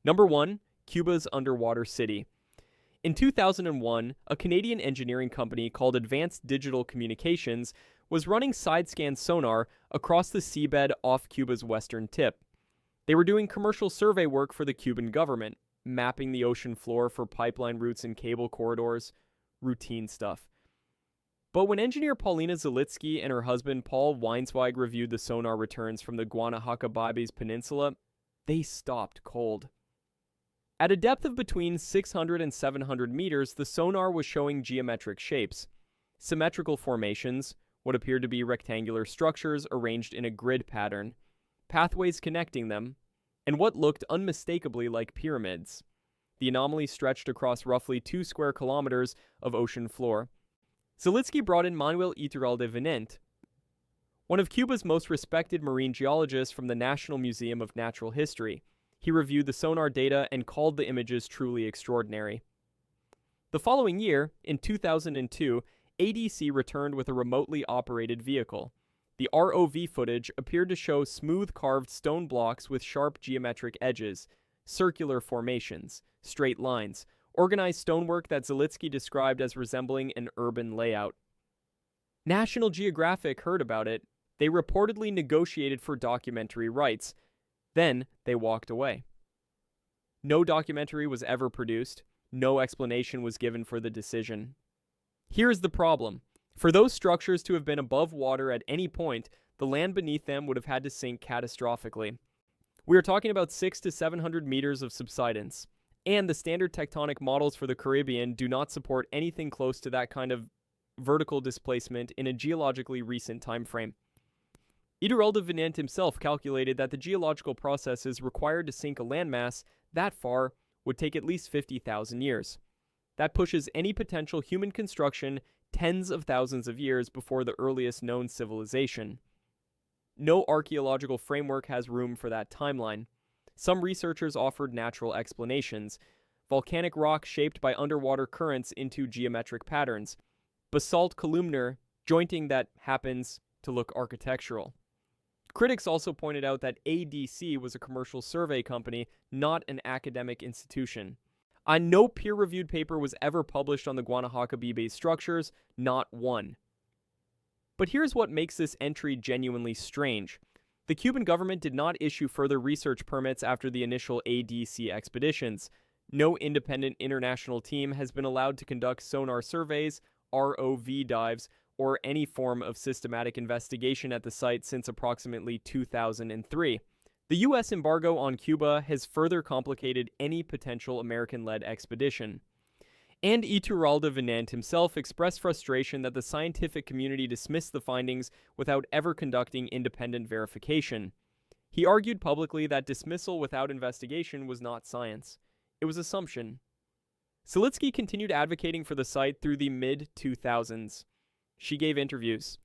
Number 1. Cuba's underwater city. In 2001, a Canadian engineering company called Advanced Digital Communications was running side-scan sonar across the seabed off Cuba's western tip. They were doing commercial survey work for the Cuban government, mapping the ocean floor for pipeline routes and cable corridors. Routine stuff. But when engineer Paulina Zalitsky and her husband Paul Weinsweig reviewed the sonar returns from the Guanahacabibes Peninsula, they stopped cold. At a depth of between 600 and 700 meters, the sonar was showing geometric shapes, symmetrical formations, what appeared to be rectangular structures arranged in a grid pattern, pathways connecting them, and what looked unmistakably like pyramids. The anomaly stretched across roughly 2 square kilometers of ocean floor. Zalitsky brought in Manuel Iturralde Vinent, one of Cuba's most respected marine geologists from the National Museum of Natural History. He reviewed the sonar data and called the images truly extraordinary. The following year, in 2002, ADC returned with a remotely operated vehicle. The ROV footage appeared to show smooth carved stone blocks with sharp geometric edges, circular formations, straight lines, organized stonework that Zalitsky described as resembling an urban layout. National Geographic heard about it. They reportedly negotiated for documentary rights. Then they walked away. No documentary was ever produced. No explanation was given for the decision. Here's the problem. For those structures to have been above water at any point, the land beneath them would have had to sink catastrophically. We are talking about 600 to 700 meters of subsidence, and the standard tectonic models for the Caribbean do not support anything close to that kind of vertical displacement in a geologically recent time frame. Iturralde Vinent himself calculated that the geological processes required to sink a landmass that far would take at least 50,000 years. That pushes any potential human construction tens of thousands of years before the earliest known civilization. No archaeological framework has room for that timeline. Some researchers offered natural explanations: volcanic rock shaped by underwater currents into geometric patterns, basalt columnar jointing that happens to look architectural. Critics also pointed out that ADC was a commercial survey company, not an academic institution. No peer-reviewed paper was ever published on the Guanahacabibes structures, not one. But here's what makes this entry genuinely strange. The Cuban government did not issue further research permits after the initial ADC expeditions. No independent international team has been allowed to conduct sonar surveys, ROV dives, or any form of systematic investigation at the site since approximately 2003. The U.S. embargo on Cuba has further complicated any potential American-led expedition. And Iturralde Vinent himself expressed frustration that the scientific community dismissed the findings without ever conducting independent verification. He argued publicly that dismissal without investigation was not science. It was assumption. Zalitsky continued advocating for the site through the mid-2000s. She gave interviews.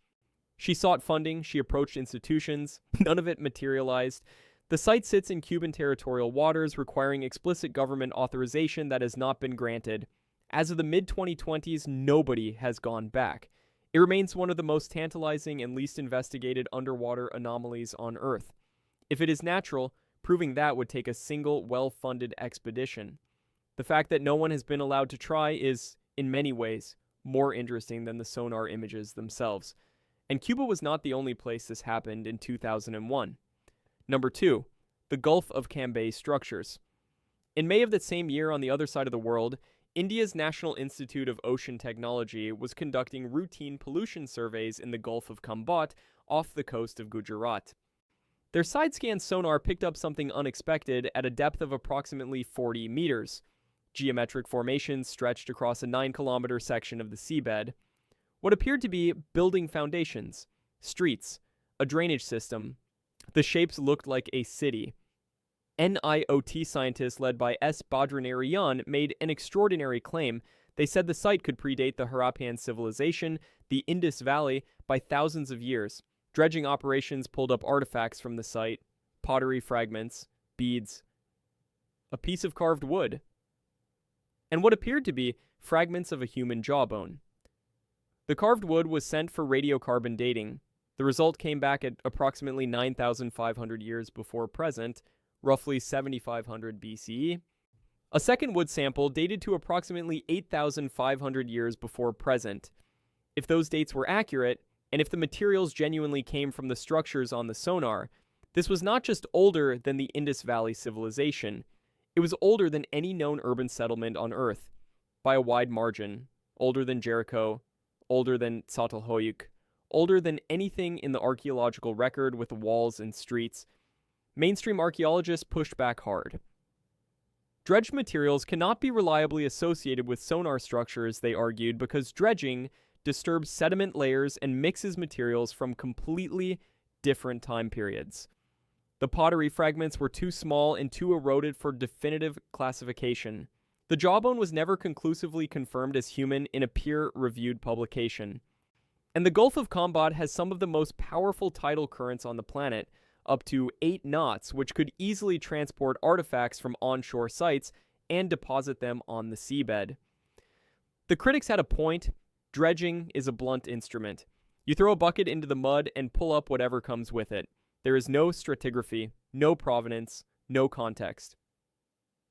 She sought funding, she approached institutions. None of it materialized. The site sits in Cuban territorial waters, requiring explicit government authorization that has not been granted. As of the mid-2020s, nobody has gone back. It remains one of the most tantalizing and least investigated underwater anomalies on Earth. If it is natural, proving that would take a single, well-funded expedition. The fact that no one has been allowed to try is, in many ways, more interesting than the sonar images themselves. And Cuba was not the only place this happened in 2001. Number 2. The Gulf of Cambay structures. In May of that same year, on the other side of the world, India's National Institute of Ocean Technology was conducting routine pollution surveys in the Gulf of Cambay off the coast of Gujarat. Their side-scan sonar picked up something unexpected at a depth of approximately 40 meters. Geometric formations stretched across a 9-kilometer section of the seabed. What appeared to be building foundations, streets, a drainage system. The shapes looked like a city. NIOT scientists led by S. Badranarayan made an extraordinary claim. They said the site could predate the Harappan civilization, the Indus Valley, by thousands of years. Dredging operations pulled up artifacts from the site, pottery fragments, beads, a piece of carved wood, and what appeared to be fragments of a human jawbone. The carved wood was sent for radiocarbon dating. The result came back at approximately 9,500 years before present, roughly 7500 BCE. A second wood sample dated to approximately 8,500 years before present. If those dates were accurate, and if the materials genuinely came from the structures on the sonar, this was not just older than the Indus Valley civilization, it was older than any known urban settlement on Earth, by a wide margin, older than Jericho, older than Çatalhöyük, older than anything in the archaeological record with walls and streets. Mainstream archaeologists pushed back hard. Dredged materials cannot be reliably associated with sonar structures, they argued, because dredging disturbs sediment layers and mixes materials from completely different time periods. The pottery fragments were too small and too eroded for definitive classification. The jawbone was never conclusively confirmed as human in a peer-reviewed publication. And the Gulf of Cambay has some of the most powerful tidal currents on the planet, up to 8 knots, which could easily transport artifacts from onshore sites and deposit them on the seabed. The critics had a point. Dredging is a blunt instrument. You throw a bucket into the mud and pull up whatever comes with it. There is no stratigraphy, no provenance, no context.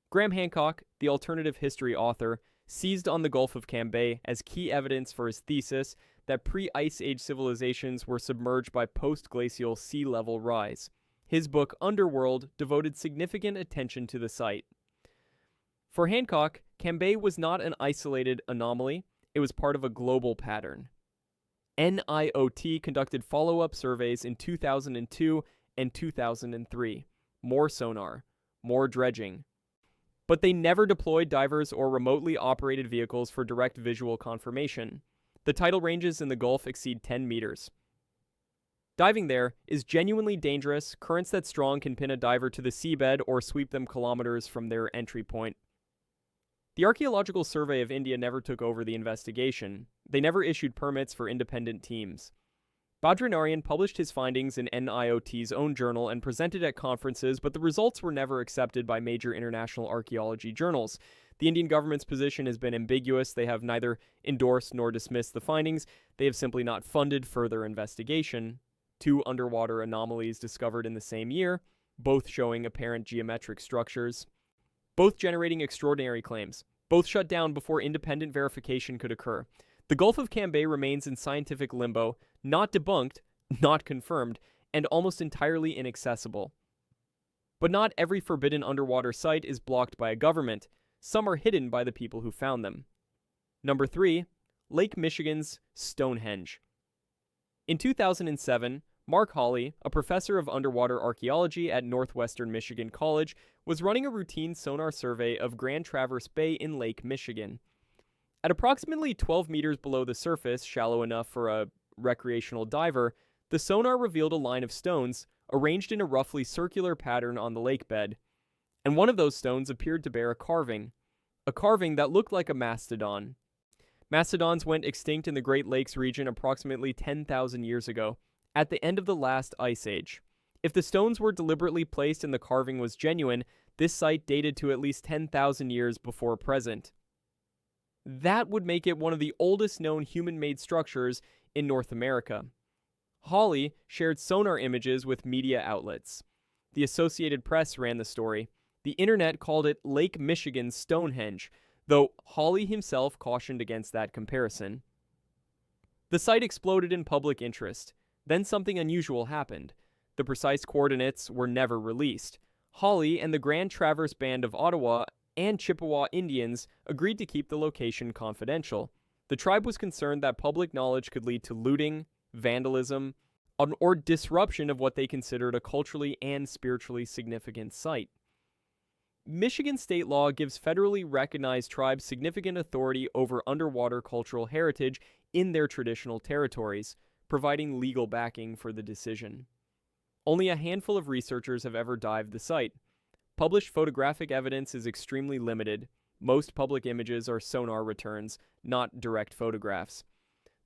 Graham Hancock, the alternative history author, seized on the Gulf of Cambay as key evidence for his thesis that pre-Ice Age civilizations were submerged by post-glacial sea level rise. His book, Underworld, devoted significant attention to the site. For Hancock, Cambay was not an isolated anomaly, it was part of a global pattern. NIOT conducted follow-up surveys in 2002 and 2003. More sonar, more dredging. But they never deployed divers or remotely operated vehicles for direct visual confirmation. The tidal ranges in the Gulf exceed 10 meters. Diving there is genuinely dangerous. Currents that strong can pin a diver to the seabed or sweep them kilometers from their entry point. The Archaeological Survey of India never took over the investigation. They never issued permits for independent teams. Badrinarian published his findings in NIOT's own journal and presented at conferences, but the results were never accepted by major international archaeology journals. The Indian government's position has been ambiguous. They have neither endorsed nor dismissed the findings. They have simply not funded further investigation. 2 underwater anomalies discovered in the same year, both showing apparent geometric structures, both generating extraordinary claims, both shut down before independent verification could occur. The Gulf of Cambay remains in scientific limbo, not debunked, not confirmed, and almost entirely inaccessible. But not every forbidden underwater site is blocked by a government. Some are hidden by the people who found them. Number 3, Lake Michigan's Stonehenge. In 2007, Mark Hawley, a professor of underwater archaeology at Northwestern Michigan College, was running a routine sonar survey of Grand Traverse Bay in Lake Michigan. At approximately 12 meters below the surface, shallow enough for a recreational diver, the sonar revealed a line of stones arranged in a roughly circular pattern on the lake bed. And one of those stones appeared to bear a carving that looked like a mastodon. Mastodons went extinct in the Great Lakes region approximately 10,000 years ago, at the end of the last ice age. If the stones were deliberately placed and the carving was genuine, this site dated to at least 10,000 years before present. That would make it one of the oldest known human-made structures in North America. Hawley shared sonar images with media outlets. The Associated Press ran the story. The internet called it Lake Michigan's Stonehenge, though Hawley himself cautioned against that comparison. The site exploded in public interest. Then something unusual happened. The precise coordinates were never released. Hawley and the Grand Traverse Band of Ottawa and Chippewa Indians agreed to keep the location confidential. The tribe was concerned that public knowledge could lead to looting, vandalism, or disruption of what they considered a culturally and spiritually significant site. Michigan state law gives federally recognized tribes significant authority over underwater cultural heritage in their traditional territories, providing legal backing for the decision. Only a handful of researchers have ever dived the site. Published photographic evidence is extremely limited. Most public images are sonar returns, not direct photographs.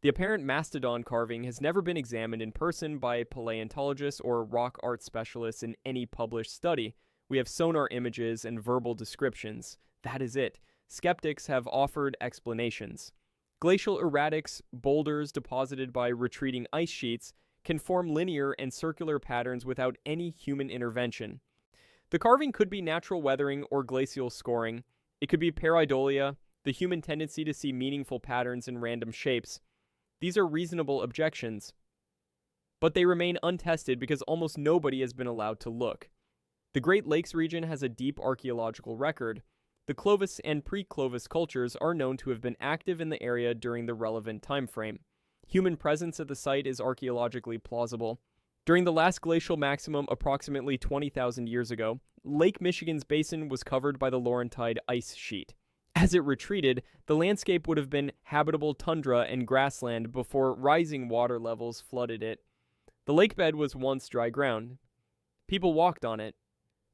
The apparent mastodon carving has never been examined in person by paleontologists or rock art specialists in any published study. We have sonar images and verbal descriptions. That is it. Skeptics have offered explanations. Glacial erratics, boulders deposited by retreating ice sheets, can form linear and circular patterns without any human intervention. The carving could be natural weathering or glacial scoring. It could be pareidolia, the human tendency to see meaningful patterns in random shapes. These are reasonable objections, but they remain untested because almost nobody has been allowed to look. The Great Lakes region has a deep archaeological record. The Clovis and pre-Clovis cultures are known to have been active in the area during the relevant time frame. Human presence at the site is archaeologically plausible. During the last glacial maximum approximately 20,000 years ago, Lake Michigan's basin was covered by the Laurentide ice sheet. As it retreated, the landscape would have been habitable tundra and grassland before rising water levels flooded it. The lake bed was once dry ground. People walked on it.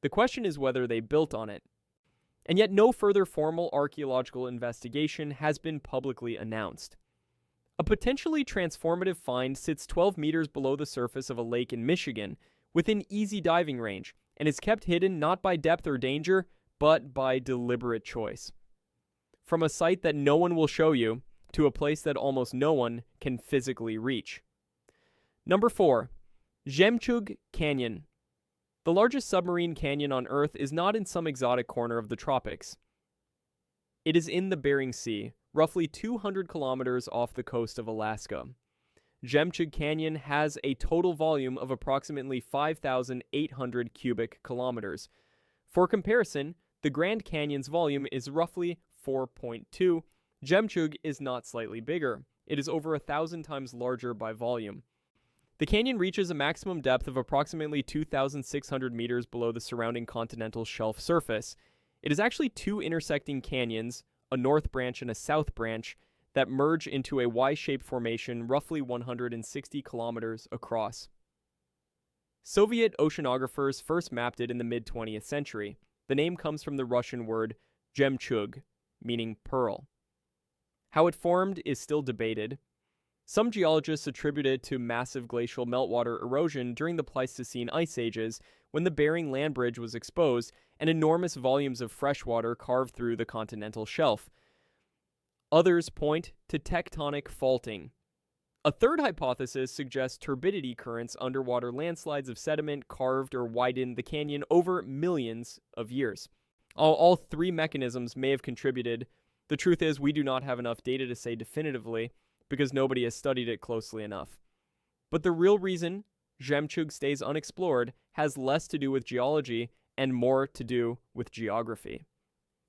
The question is whether they built on it. And yet no further formal archaeological investigation has been publicly announced. A potentially transformative find sits 12 meters below the surface of a lake in Michigan, within easy diving range, and is kept hidden not by depth or danger, but by deliberate choice. From a site that no one will show you, to a place that almost no one can physically reach. Number 4. Zhemchug Canyon. The largest submarine canyon on Earth is not in some exotic corner of the tropics. It is in the Bering Sea, roughly 200 kilometers off the coast of Alaska. Zhemchug Canyon has a total volume of approximately 5,800 cubic kilometers. For comparison, the Grand Canyon's volume is roughly 4.2. Zhemchug is not slightly bigger. It is over 1,000 times larger by volume. The canyon reaches a maximum depth of approximately 2,600 meters below the surrounding continental shelf surface. It is actually two intersecting canyons, a north branch and a south branch, that merge into a Y-shaped formation roughly 160 kilometers across. Soviet oceanographers first mapped it in the mid-20th century. The name comes from the Russian word Zhemchug, meaning pearl. How it formed is still debated. Some geologists attribute it to massive glacial meltwater erosion during the Pleistocene ice ages, when the Bering Land Bridge was exposed and enormous volumes of fresh water carved through the continental shelf. Others point to tectonic faulting. A third hypothesis suggests turbidity currents underwater landslides of sediment carved or widened the canyon over millions of years. All three mechanisms may have contributed. The truth is, we do not have enough data to say definitively, because nobody has studied it closely enough. But the real reason Zhemchug stays unexplored has less to do with geology and more to do with geography.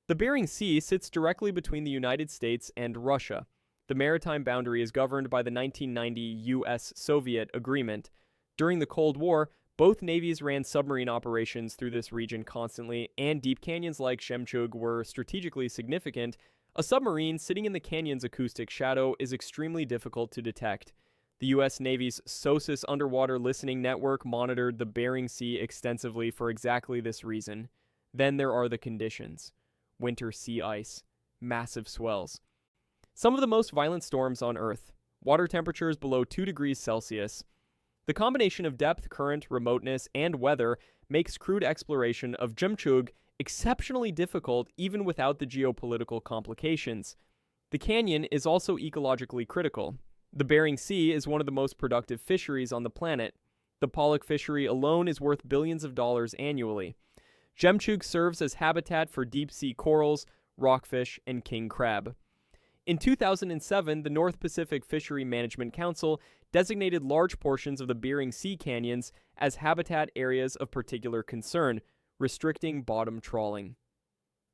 The Bering Sea sits directly between the United States and Russia. The maritime boundary is governed by the 1990 U.S.-Soviet agreement. During the Cold War, both navies ran submarine operations through this region constantly, and deep canyons like Zhemchug were strategically significant. A submarine sitting in the canyon's acoustic shadow is extremely difficult to detect. The U.S. Navy's SOSUS underwater listening network monitored the Bering Sea extensively for exactly this reason. Then there are the conditions. Winter sea ice. Massive swells. Some of the most violent storms on Earth. Water temperatures below 2 degrees Celsius. The combination of depth, current, remoteness, and weather makes crude exploration of Zhemchug exceptionally difficult even without the geopolitical complications. The canyon is also ecologically critical. The Bering Sea is one of the most productive fisheries on the planet. The pollock fishery alone is worth billions of dollars annually. Zhemchug serves as habitat for deep-sea corals, rockfish, and king crab. In 2007, the North Pacific Fishery Management Council designated large portions of the Bering Sea canyons as habitat areas of particular concern, restricting bottom trawling.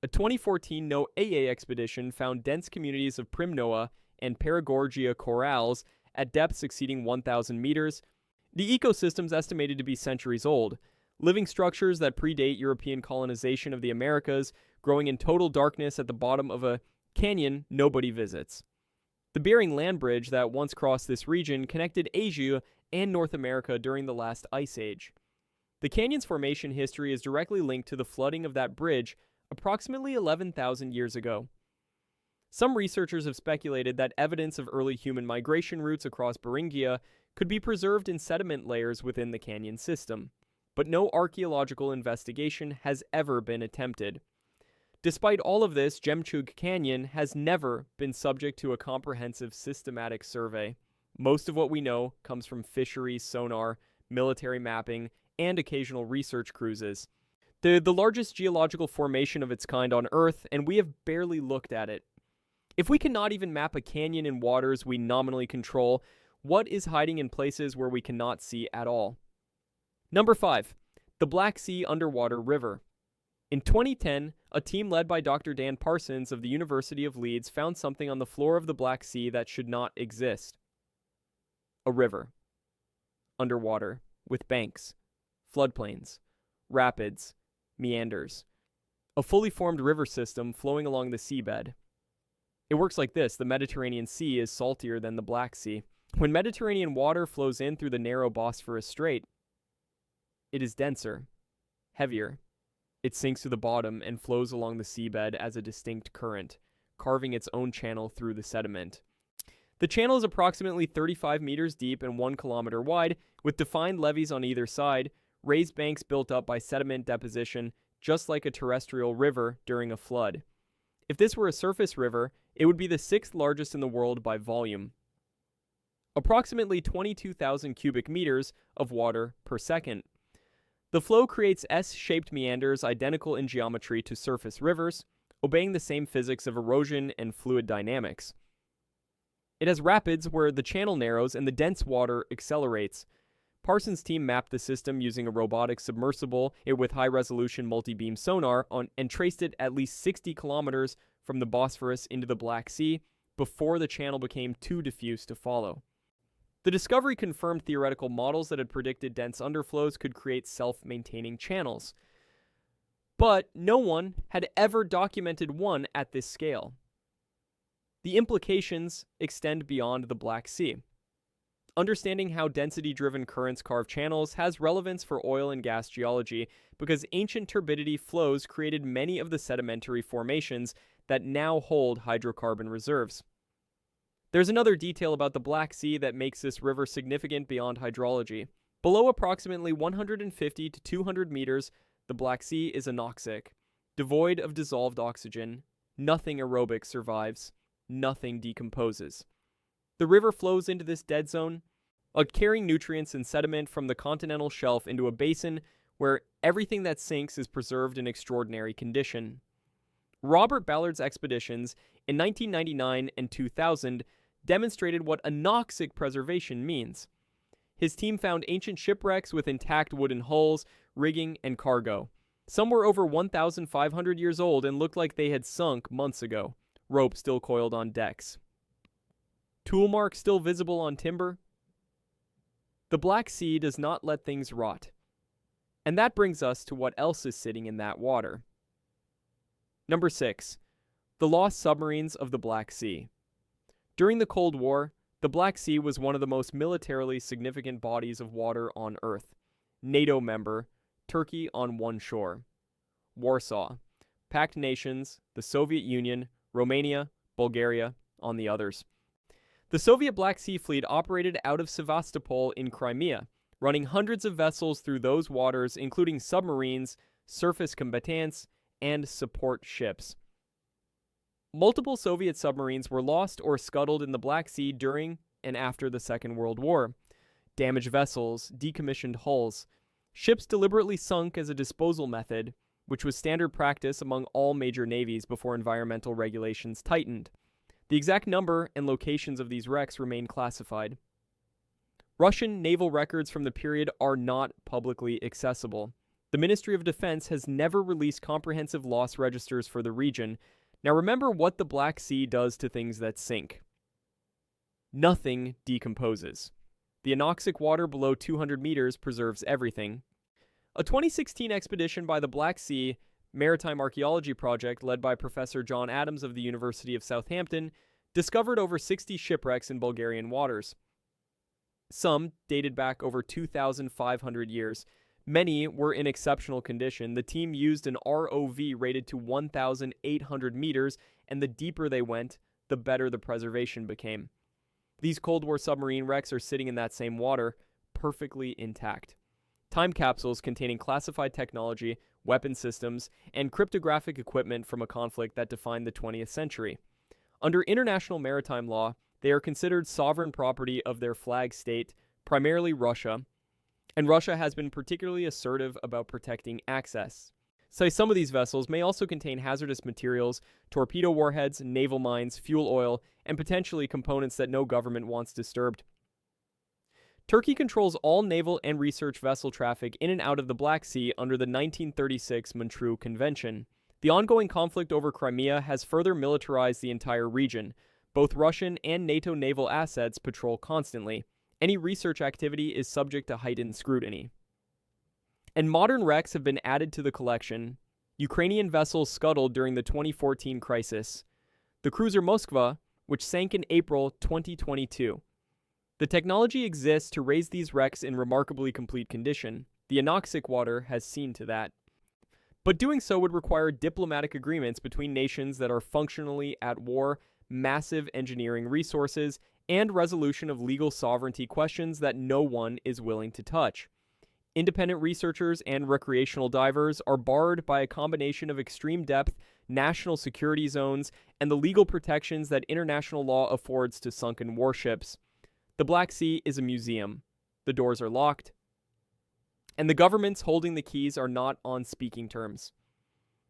A 2014 NOAA expedition found dense communities of Primnoa and Paragorgia corals at depths exceeding 1,000 meters. The ecosystem is estimated to be centuries old, living structures that predate European colonization of the Americas, growing in total darkness at the bottom of a canyon nobody visits. The Bering Land Bridge that once crossed this region connected Asia and North America during the last ice age. The canyon's formation history is directly linked to the flooding of that bridge approximately 11,000 years ago. Some researchers have speculated that evidence of early human migration routes across Beringia could be preserved in sediment layers within the canyon system, but no archaeological investigation has ever been attempted. Despite all of this, Zhemchug Canyon has never been subject to a comprehensive systematic survey. Most of what we know comes from fisheries, sonar, military mapping, and occasional research cruises. The largest geological formation of its kind on Earth, and we have barely looked at it. If we cannot even map a canyon in waters we nominally control, what is hiding in places where we cannot see at all? Number 5. The Black Sea Underwater River. In 2010, a team led by Dr. Dan Parsons of the University of Leeds found something on the floor of the Black Sea that should not exist. A river. Underwater, with banks, floodplains, rapids, meanders. A fully formed river system flowing along the seabed. It works like this. The Mediterranean Sea is saltier than the Black Sea. When Mediterranean water flows in through the narrow Bosphorus Strait, it is denser, heavier. It sinks to the bottom and flows along the seabed as a distinct current, carving its own channel through the sediment. The channel is approximately 35 meters deep and 1 kilometer wide, with defined levees on either side, raised banks built up by sediment deposition, just like a terrestrial river during a flood. If this were a surface river, it would be the 6th largest in the world by volume. Approximately 22,000 cubic meters of water per second. The flow creates S-shaped meanders identical in geometry to surface rivers, obeying the same physics of erosion and fluid dynamics. It has rapids where the channel narrows and the dense water accelerates. Parsons' team mapped the system using a robotic submersible with high-resolution multi-beam sonar and traced it at least 60 kilometers from the Bosphorus into the Black Sea before the channel became too diffuse to follow. The discovery confirmed theoretical models that had predicted dense underflows could create self-maintaining channels. But no one had ever documented one at this scale. The implications extend beyond the Black Sea. Understanding how density-driven currents carve channels has relevance for oil and gas geology because ancient turbidity flows created many of the sedimentary formations that now hold hydrocarbon reserves. There's another detail about the Black Sea that makes this river significant beyond hydrology. Below approximately 150 to 200 meters, the Black Sea is anoxic, devoid of dissolved oxygen. Nothing aerobic survives. Nothing decomposes. The river flows into this dead zone, carrying nutrients and sediment from the continental shelf into a basin where everything that sinks is preserved in extraordinary condition. Robert Ballard's expeditions in 1999 and 2000 demonstrated what anoxic preservation means. His team found ancient shipwrecks with intact wooden hulls, rigging, and cargo. Some were over 1,500 years old and looked like they had sunk months ago, rope still coiled on decks. Tool marks still visible on timber. The Black Sea does not let things rot. And that brings us to what else is sitting in that water. Number 6. The lost submarines of the Black Sea. During the Cold War, the Black Sea was one of the most militarily significant bodies of water on Earth. NATO member, Turkey on one shore. Warsaw, Pact Nations, the Soviet Union, Romania, Bulgaria on the others. The Soviet Black Sea Fleet operated out of Sevastopol in Crimea, running hundreds of vessels through those waters, including submarines, surface combatants, and support ships. Multiple Soviet submarines were lost or scuttled in the Black Sea during and after the Second World War. Damaged vessels, decommissioned hulls. Ships deliberately sunk as a disposal method, which was standard practice among all major navies before environmental regulations tightened. The exact number and locations of these wrecks remain classified. Russian naval records from the period are not publicly accessible. The Ministry of Defense has never released comprehensive loss registers for the region. Now remember what the Black Sea does to things that sink. Nothing decomposes. The anoxic water below 200 meters preserves everything. A 2016 expedition by the Black Sea Maritime Archaeology Project, led by Professor John Adams of the University of Southampton, discovered over 60 shipwrecks in Bulgarian waters. Some dated back over 2,500 years. Many were in exceptional condition. The team used an ROV rated to 1,800 meters, and the deeper they went, the better the preservation became. These Cold War submarine wrecks are sitting in that same water, perfectly intact. Time capsules containing classified technology, weapon systems, and cryptographic equipment from a conflict that defined the 20th century. Under international maritime law, they are considered sovereign property of their flag state, primarily Russia, and Russia has been particularly assertive about protecting access. Some of these vessels may also contain hazardous materials, torpedo warheads, naval mines, fuel oil, and potentially components that no government wants disturbed. Turkey controls all naval and research vessel traffic in and out of the Black Sea under the 1936 Montreux Convention. The ongoing conflict over Crimea has further militarized the entire region. Both Russian and NATO naval assets patrol constantly. Any research activity is subject to heightened scrutiny. And modern wrecks have been added to the collection. Ukrainian vessels scuttled during the 2014 crisis. The cruiser Moskva, which sank in April 2022. The technology exists to raise these wrecks in remarkably complete condition. The anoxic water has seen to that. But doing so would require diplomatic agreements between nations that are functionally at war, massive engineering resources, and resolution of legal sovereignty questions that no one is willing to touch. Independent researchers and recreational divers are barred by a combination of extreme depth, national security zones, and the legal protections that international law affords to sunken warships. The Black Sea is a museum. The doors are locked, and the governments holding the keys are not on speaking terms.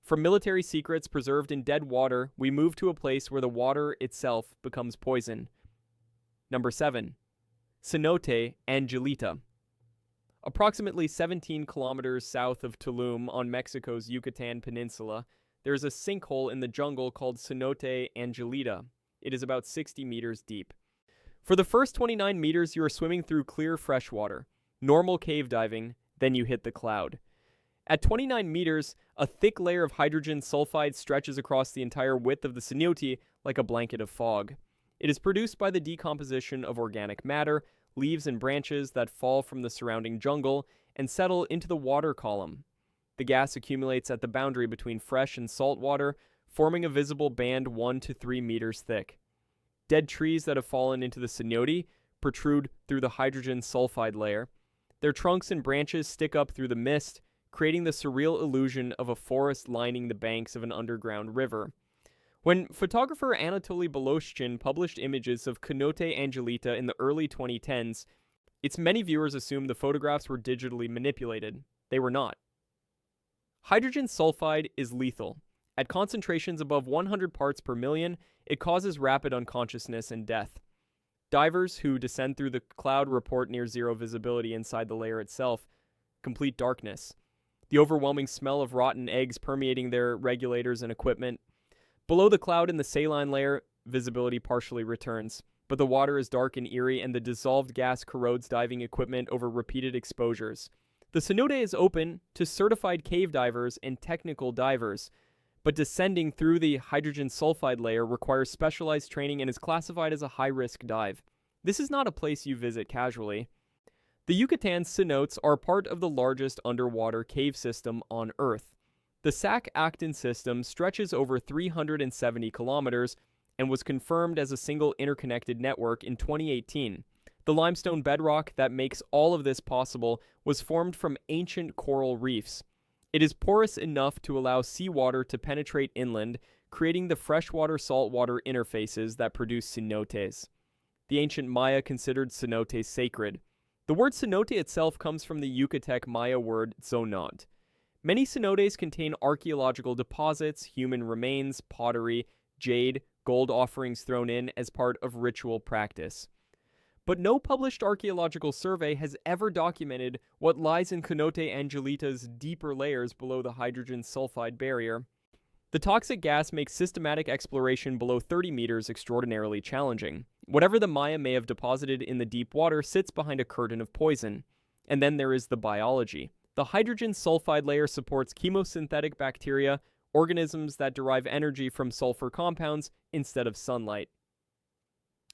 From military secrets preserved in dead water, we move to a place where the water itself becomes poison. Number 7. Cenote Angelita. Approximately 17 kilometers south of Tulum on Mexico's Yucatan Peninsula, there is a sinkhole in the jungle called Cenote Angelita. It is about 60 meters deep. For the first 29 meters, you are swimming through clear fresh water. Normal cave diving, then you hit the cloud. At 29 meters, a thick layer of hydrogen sulfide stretches across the entire width of the cenote like a blanket of fog. It is produced by the decomposition of organic matter, leaves and branches that fall from the surrounding jungle and settle into the water column. The gas accumulates at the boundary between fresh and salt water, forming a visible band 1 to 3 meters thick. Dead trees that have fallen into the cenote protrude through the hydrogen sulfide layer. Their trunks and branches stick up through the mist, creating the surreal illusion of a forest lining the banks of an underground river. When photographer Anatoly Boloshchin published images of Cenote Angelita in the early 2010s, its many viewers assumed the photographs were digitally manipulated. They were not. Hydrogen sulfide is lethal. At concentrations above 100 parts per million, it causes rapid unconsciousness and death. Divers who descend through the cloud report near zero visibility inside the layer itself, complete darkness. The overwhelming smell of rotten eggs permeating their regulators and equipment. Below the cloud in the saline layer, visibility partially returns, but the water is dark and eerie and the dissolved gas corrodes diving equipment over repeated exposures. The cenote is open to certified cave divers and technical divers, but descending through the hydrogen sulfide layer requires specialized training and is classified as a high-risk dive. This is not a place you visit casually. The Yucatan cenotes are part of the largest underwater cave system on Earth. The Sac-Acton system stretches over 370 kilometers and was confirmed as a single interconnected network in 2018. The limestone bedrock that makes all of this possible was formed from ancient coral reefs. It is porous enough to allow seawater to penetrate inland, creating the freshwater-saltwater interfaces that produce cenotes. The ancient Maya considered cenotes sacred. The word cenote itself comes from the Yucatec Maya word zonot. Many cenotes contain archaeological deposits, human remains, pottery, jade, gold offerings thrown in as part of ritual practice. But no published archaeological survey has ever documented what lies in Cenote Angelita's deeper layers below the hydrogen sulfide barrier. The toxic gas makes systematic exploration below 30 meters extraordinarily challenging. Whatever the Maya may have deposited in the deep water sits behind a curtain of poison. And then there is the biology. The hydrogen sulfide layer supports chemosynthetic bacteria, organisms that derive energy from sulfur compounds instead of sunlight.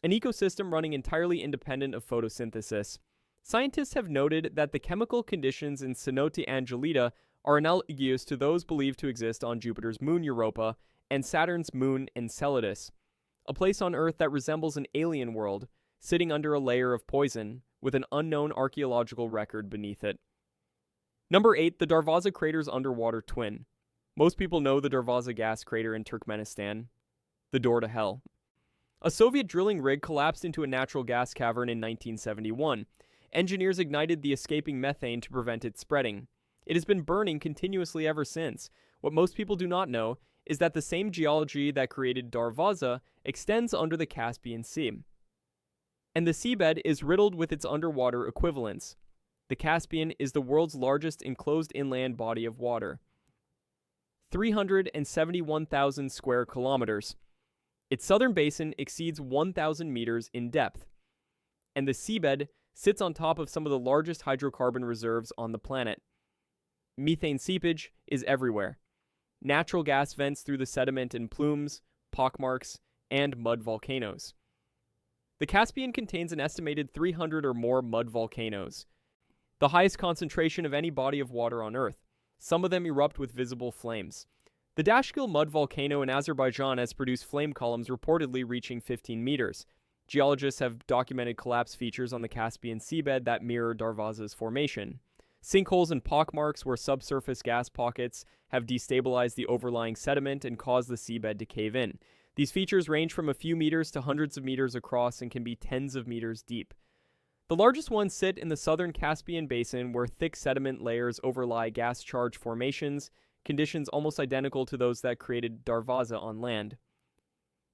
An ecosystem running entirely independent of photosynthesis. Scientists have noted that the chemical conditions in Cenote Angelita are analogous to those believed to exist on Jupiter's moon Europa and Saturn's moon Enceladus, a place on Earth that resembles an alien world, sitting under a layer of poison, with an unknown archaeological record beneath it. Number 8, the Darvaza crater's underwater twin. Most people know the Darvaza gas crater in Turkmenistan, the door to hell. A Soviet drilling rig collapsed into a natural gas cavern in 1971. Engineers ignited the escaping methane to prevent it spreading. It has been burning continuously ever since. What most people do not know is that the same geology that created Darvaza extends under the Caspian Sea. And the seabed is riddled with its underwater equivalents. The Caspian is the world's largest enclosed inland body of water, 371,000 square kilometers. Its southern basin exceeds 1,000 meters in depth, and the seabed sits on top of some of the largest hydrocarbon reserves on the planet. Methane seepage is everywhere. Natural gas vents through the sediment in plumes, pockmarks, and mud volcanoes. The Caspian contains an estimated 300 or more mud volcanoes, the highest concentration of any body of water on Earth. Some of them erupt with visible flames. The Dashkil mud volcano in Azerbaijan has produced flame columns reportedly reaching 15 meters. Geologists have documented collapse features on the Caspian seabed that mirror Darvaza's formation. Sinkholes and pockmarks where subsurface gas pockets have destabilized the overlying sediment and caused the seabed to cave in. These features range from a few meters to hundreds of meters across and can be tens of meters deep. The largest ones sit in the southern Caspian basin where thick sediment layers overlie gas-charged formations, conditions almost identical to those that created Darvaza on land.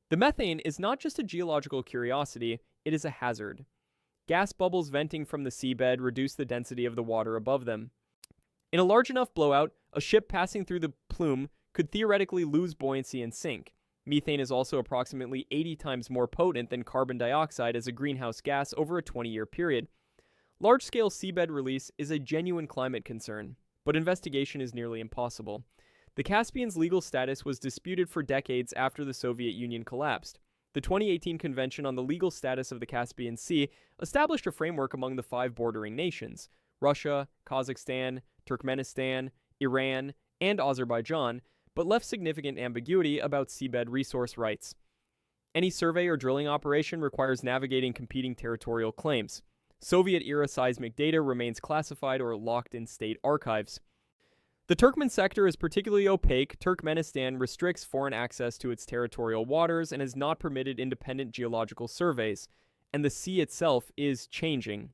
The methane is not just a geological curiosity, it is a hazard. Gas bubbles venting from the seabed reduce the density of the water above them. In a large enough blowout, a ship passing through the plume could theoretically lose buoyancy and sink. Methane is also approximately 80 times more potent than carbon dioxide as a greenhouse gas over a 20-year period. Large-scale seabed release is a genuine climate concern, but investigation is nearly impossible. The Caspian's legal status was disputed for decades after the Soviet Union collapsed. The 2018 Convention on the Legal Status of the Caspian Sea established a framework among the 5 bordering nations: Russia, Kazakhstan, Turkmenistan, Iran, and Azerbaijan, but left significant ambiguity about seabed resource rights. Any survey or drilling operation requires navigating competing territorial claims. Soviet-era seismic data remains classified or locked in state archives. The Turkmen sector is particularly opaque. Turkmenistan restricts foreign access to its territorial waters and has not permitted independent geological surveys, and the sea itself is changing.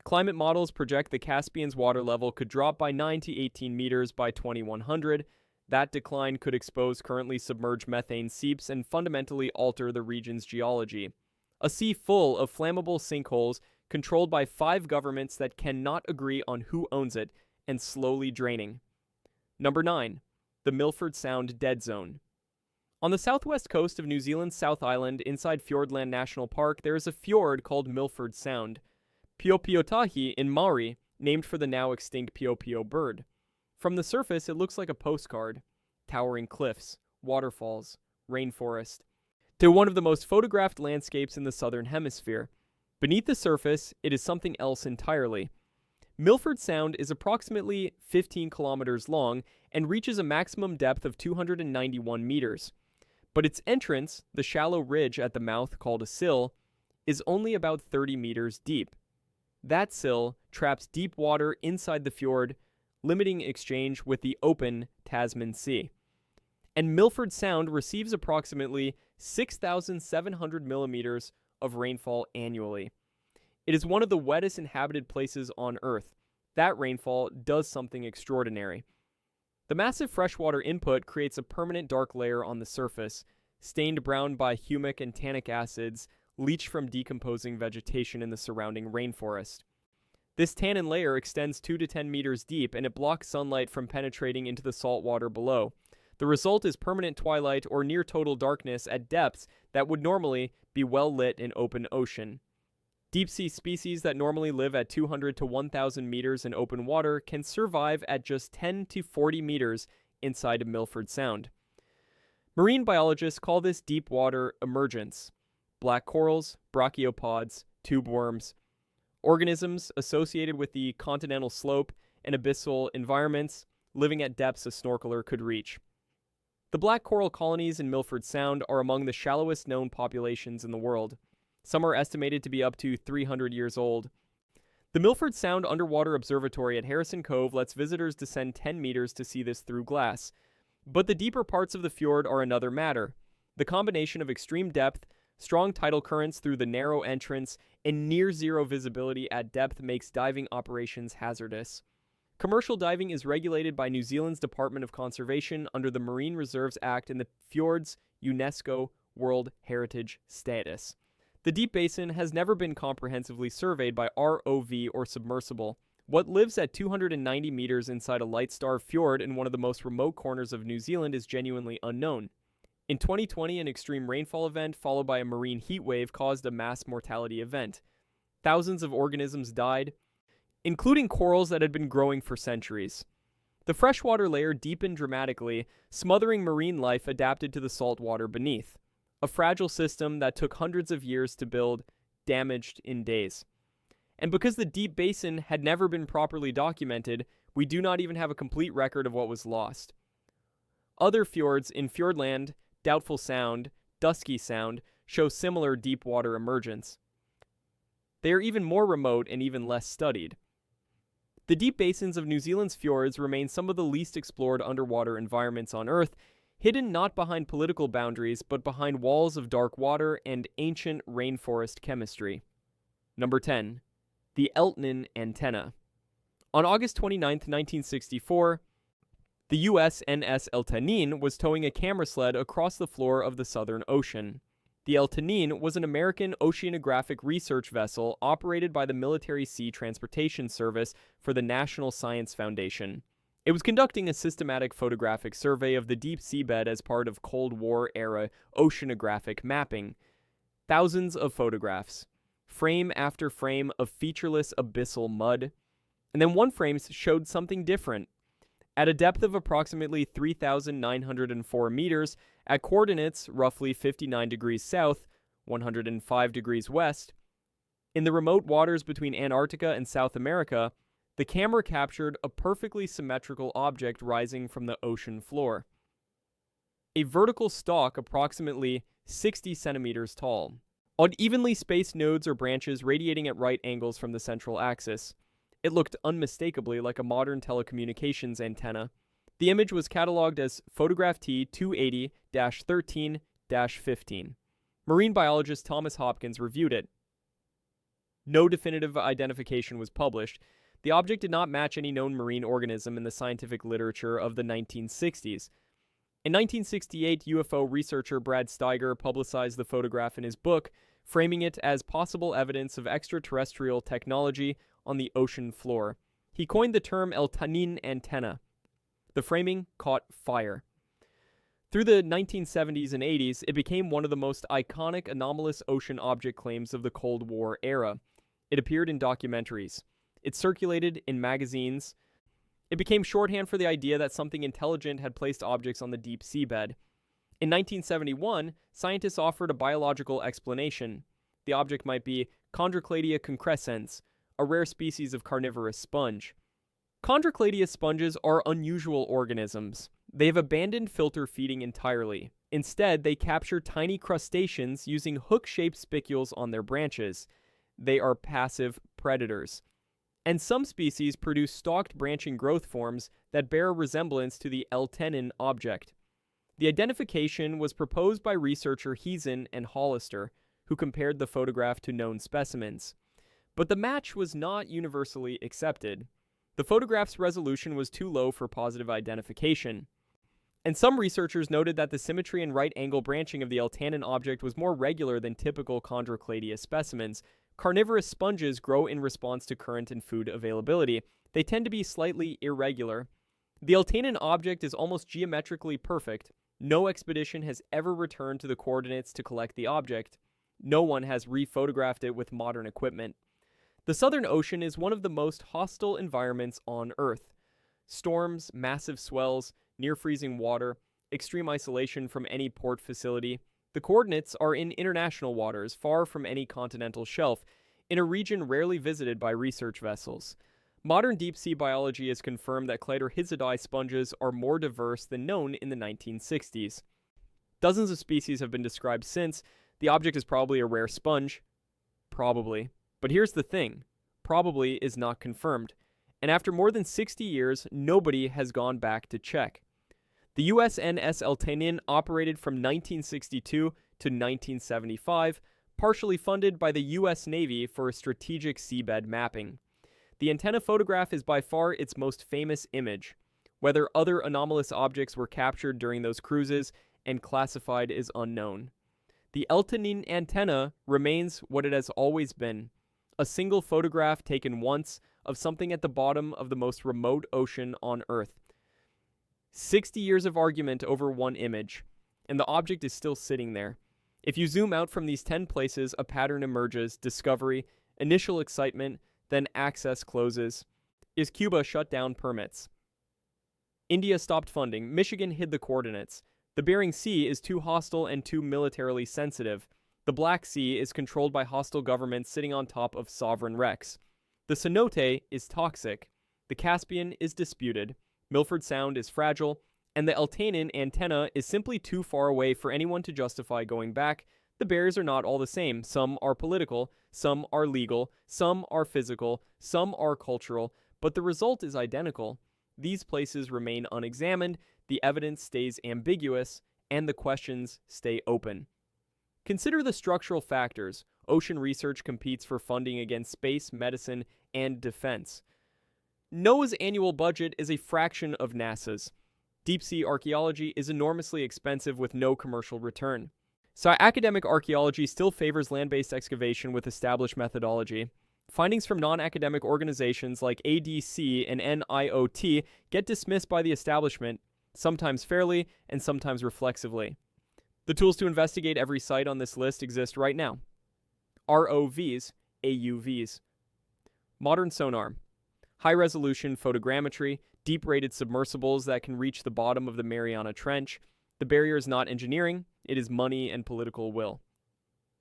Climate models project the Caspian's water level could drop by 9 to 18 meters by 2100. That decline could expose currently submerged methane seeps and fundamentally alter the region's geology. A sea full of flammable sinkholes controlled by 5 governments that cannot agree on who owns it and slowly draining. Number 9. The Milford Sound Dead Zone. On the southwest coast of New Zealand's South Island, inside Fiordland National Park, there is a fjord called Milford Sound. Piopiotahi in Maori, named for the now extinct piopio bird. From the surface, it looks like a postcard. Towering cliffs, waterfalls, rainforest. To one of the most photographed landscapes in the southern hemisphere. Beneath the surface, it is something else entirely. Milford Sound is approximately 15 kilometers long and reaches a maximum depth of 291 meters. But its entrance, the shallow ridge at the mouth called a sill, is only about 30 meters deep. That sill traps deep water inside the fjord, limiting exchange with the open Tasman Sea. And Milford Sound receives approximately 6,700 millimeters of rainfall annually. It is one of the wettest inhabited places on Earth. That rainfall does something extraordinary. The massive freshwater input creates a permanent dark layer on the surface, stained brown by humic and tannic acids leached from decomposing vegetation in the surrounding rainforest. This tannin layer extends 2 to 10 meters deep, and it blocks sunlight from penetrating into the salt water below. The result is permanent twilight or near total darkness at depths that would normally be well lit in open ocean. Deep-sea species that normally live at 200 to 1,000 meters in open water can survive at just 10 to 40 meters inside of Milford Sound. Marine biologists call this deep water emergence. Black corals, brachiopods, tube worms, organisms associated with the continental slope and abyssal environments living at depths a snorkeler could reach. The black coral colonies in Milford Sound are among the shallowest known populations in the world. Some are estimated to be up to 300 years old. The Milford Sound Underwater Observatory at Harrison Cove lets visitors descend 10 meters to see this through glass. But the deeper parts of the fjord are another matter. The combination of extreme depth, strong tidal currents through the narrow entrance, and near-zero visibility at depth makes diving operations hazardous. Commercial diving is regulated by New Zealand's Department of Conservation under the Marine Reserves Act and the fjord's UNESCO World Heritage status. The deep basin has never been comprehensively surveyed by ROV or submersible. What lives at 290 meters inside a light star fjord in one of the most remote corners of New Zealand is genuinely unknown. In 2020, an extreme rainfall event followed by a marine heat wave caused a mass mortality event. Thousands of organisms died, including corals that had been growing for centuries. The freshwater layer deepened dramatically, smothering marine life adapted to the salt water beneath. A fragile system that took hundreds of years to build, damaged in days. And because the deep basin had never been properly documented, we do not even have a complete record of what was lost. Other fjords in Fjordland, Doubtful Sound, Dusky Sound show similar deep water emergence. They are even more remote and even less studied. The deep basins of New Zealand's fjords remain some of the least explored underwater environments on Earth, hidden not behind political boundaries but behind walls of dark water and ancient rainforest chemistry. Number 10. The Eltanin Antenna. On August 29, 1964, the USNS Eltanin was towing a camera sled across the floor of the Southern Ocean. The Eltanin was an American oceanographic research vessel operated by the Military Sea Transportation Service for the National Science Foundation. It was conducting a systematic photographic survey of the deep seabed as part of Cold War-era oceanographic mapping. Thousands of photographs, frame after frame of featureless abyssal mud. And then one frame showed something different. At a depth of approximately 3,904 meters, at coordinates roughly 59 degrees south, 105 degrees west, in the remote waters between Antarctica and South America, the camera captured a perfectly symmetrical object rising from the ocean floor. A vertical stalk approximately 60 centimeters tall, on evenly spaced nodes or branches radiating at right angles from the central axis. It looked unmistakably like a modern telecommunications antenna. The image was cataloged as Photograph T 280-13-15. Marine biologist Thomas Hopkins reviewed it. No definitive identification was published. The object did not match any known marine organism in the scientific literature of the 1960s. In 1968, UFO researcher Brad Steiger publicized the photograph in his book, framing it as possible evidence of extraterrestrial technology on the ocean floor. He coined the term Eltanin Antenna. The framing caught fire. Through the 1970s and 80s, it became one of the most iconic anomalous ocean object claims of the Cold War era. It appeared in documentaries. It circulated in magazines. It became shorthand for the idea that something intelligent had placed objects on the deep seabed. In 1971, scientists offered a biological explanation. The object might be Chondrocladia concrescens, a rare species of carnivorous sponge. Chondrocladia sponges are unusual organisms. They have abandoned filter feeding entirely. Instead, they capture tiny crustaceans using hook-shaped spicules on their branches. They are passive predators. And some species produce stalked branching growth forms that bear a resemblance to the Eltanin object. The identification was proposed by researcher Heezen and Hollister, who compared the photograph to known specimens. But the match was not universally accepted. The photograph's resolution was too low for positive identification. And some researchers noted that the symmetry and right angle branching of the Eltanin object was more regular than typical Chondrocladia specimens. Carnivorous sponges grow in response to current and food availability. They tend to be slightly irregular. The Eltanin object is almost geometrically perfect. No expedition has ever returned to the coordinates to collect the object. No one has rephotographed it with modern equipment. The Southern Ocean is one of the most hostile environments on Earth. Storms, massive swells, near-freezing water, extreme isolation from any port facility. The coordinates are in international waters, far from any continental shelf, in a region rarely visited by research vessels. Modern deep-sea biology has confirmed that Cladohizzidae sponges are more diverse than known in the 1960s. Dozens of species have been described since. The object is probably a rare sponge. Probably. But here's the thing. Probably is not confirmed. And after more than 60 years, nobody has gone back to check. The USNS Eltanin operated from 1962 to 1975, partially funded by the U.S. Navy for strategic seabed mapping. The antenna photograph is by far its most famous image. Whether other anomalous objects were captured during those cruises and classified is unknown. The Eltanin Antenna remains what it has always been, a single photograph taken once of something at the bottom of the most remote ocean on Earth. 60 years of argument over one image, and the object is still sitting there. If you zoom out from these 10 places, a pattern emerges: discovery, initial excitement, then access closes. Is Cuba shut down permits? India stopped funding. Michigan hid the coordinates. The Bering Sea is too hostile and too militarily sensitive. The Black Sea is controlled by hostile governments sitting on top of sovereign wrecks. The cenote is toxic. The Caspian is disputed. Milford Sound is fragile. And the Eltanin Antenna is simply too far away for anyone to justify going back. The barriers are not all the same. Some are political, some are legal, some are physical, some are cultural, but the result is identical. These places remain unexamined, the evidence stays ambiguous, and the questions stay open. Consider the structural factors. Ocean research competes for funding against space, medicine, and defense. NOAA's annual budget is a fraction of NASA's. Deep-sea archaeology is enormously expensive with no commercial return. So academic archaeology still favors land-based excavation with established methodology. Findings from non-academic organizations like ADC and NIOT get dismissed by the establishment, sometimes fairly and sometimes reflexively. The tools to investigate every site on this list exist right now. ROVs, AUVs. Modern sonar. High-resolution photogrammetry, deep-rated submersibles that can reach the bottom of the Mariana Trench. The barrier is not engineering, it is money and political will.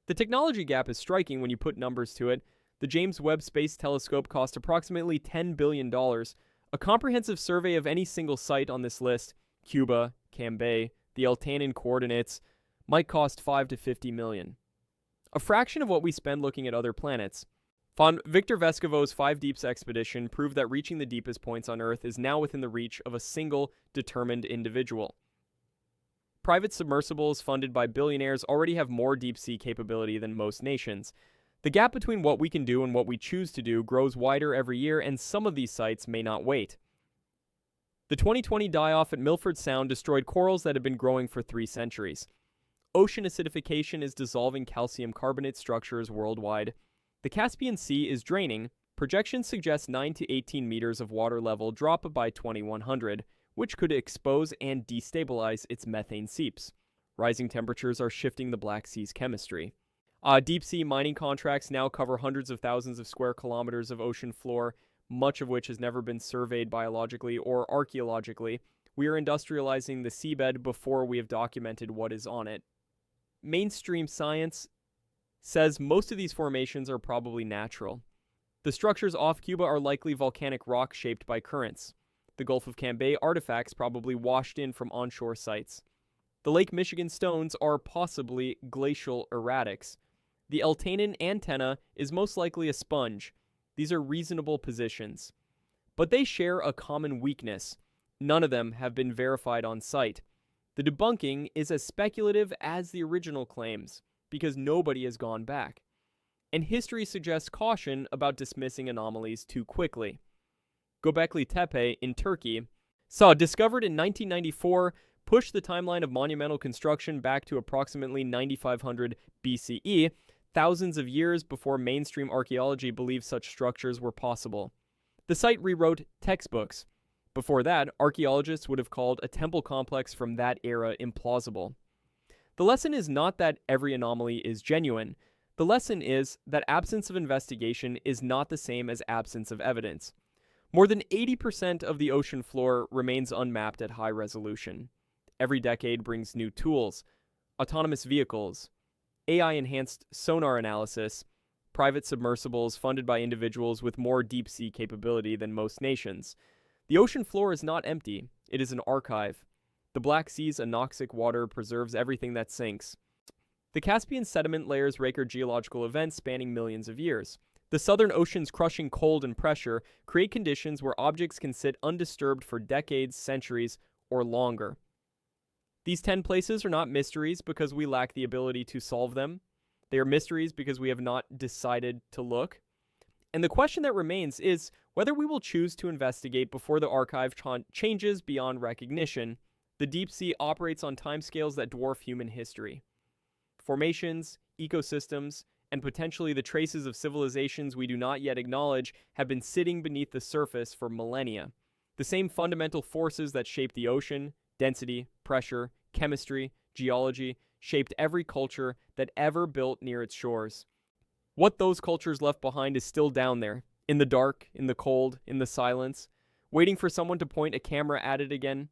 The technology gap is striking when you put numbers to it. The James Webb Space Telescope cost approximately $10 billion. A comprehensive survey of any single site on this list, Cuba, Cambay, the Eltanin coordinates, might cost $5 to $50 million. A fraction of what we spend looking at other planets. Victor Vescovo's 5 Deeps expedition proved that reaching the deepest points on Earth is now within the reach of a single, determined individual. Private submersibles funded by billionaires already have more deep-sea capability than most nations. The gap between what we can do and what we choose to do grows wider every year, and some of these sites may not wait. The 2020 die-off at Milford Sound destroyed corals that had been growing for 3 centuries. Ocean acidification is dissolving calcium carbonate structures worldwide. The Caspian Sea is draining. Projections suggest 9 to 18 meters of water level drop by 2100, which could expose and destabilize its methane seeps. Rising temperatures are shifting the Black Sea's chemistry. Deep-sea mining contracts now cover hundreds of thousands of square kilometers of ocean floor, much of which has never been surveyed biologically or archaeologically. We are industrializing the seabed before we have documented what is on it. Mainstream science says most of these formations are probably natural. The structures off Cuba are likely volcanic rock shaped by currents. The Gulf of Cambay artifacts probably washed in from onshore sites. The Lake Michigan stones are possibly glacial erratics. The Eltanin Antenna is most likely a sponge. These are reasonable positions. But they share a common weakness. None of them have been verified on site. The debunking is as speculative as the original claims, because nobody has gone back. And history suggests caution about dismissing anomalies too quickly. Göbekli Tepe in Turkey, discovered in 1994, pushed the timeline of monumental construction back to approximately 9500 BCE, thousands of years before mainstream archaeology believed such structures were possible. The site rewrote textbooks. Before that, archaeologists would have called a temple complex from that era implausible. The lesson is not that every anomaly is genuine. The lesson is that absence of investigation is not the same as absence of evidence. More than 80% of the ocean floor remains unmapped at high resolution. Every decade brings new tools, autonomous vehicles, AI-enhanced sonar analysis, private submersibles funded by individuals with more deep-sea capability than most nations. The ocean floor is not empty. It is an archive. The Black Sea's anoxic water preserves everything that sinks. The Caspian sediment layers record geological events spanning millions of years. The Southern Ocean's crushing cold and pressure create conditions where objects can sit undisturbed for decades, centuries, or longer. These 10 places are not mysteries because we lack the ability to solve them. They are mysteries because we have not decided to look. And the question that remains is whether we will choose to investigate before the archive changes beyond recognition. The deep sea operates on timescales that dwarf human history. Formations, ecosystems, and potentially the traces of civilizations we do not yet acknowledge have been sitting beneath the surface for millennia. The same fundamental forces that shape the ocean, density, pressure, chemistry, geology, shaped every culture that ever built near its shores. What those cultures left behind is still down there, in the dark, in the cold, in the silence, waiting for someone to point a camera at it again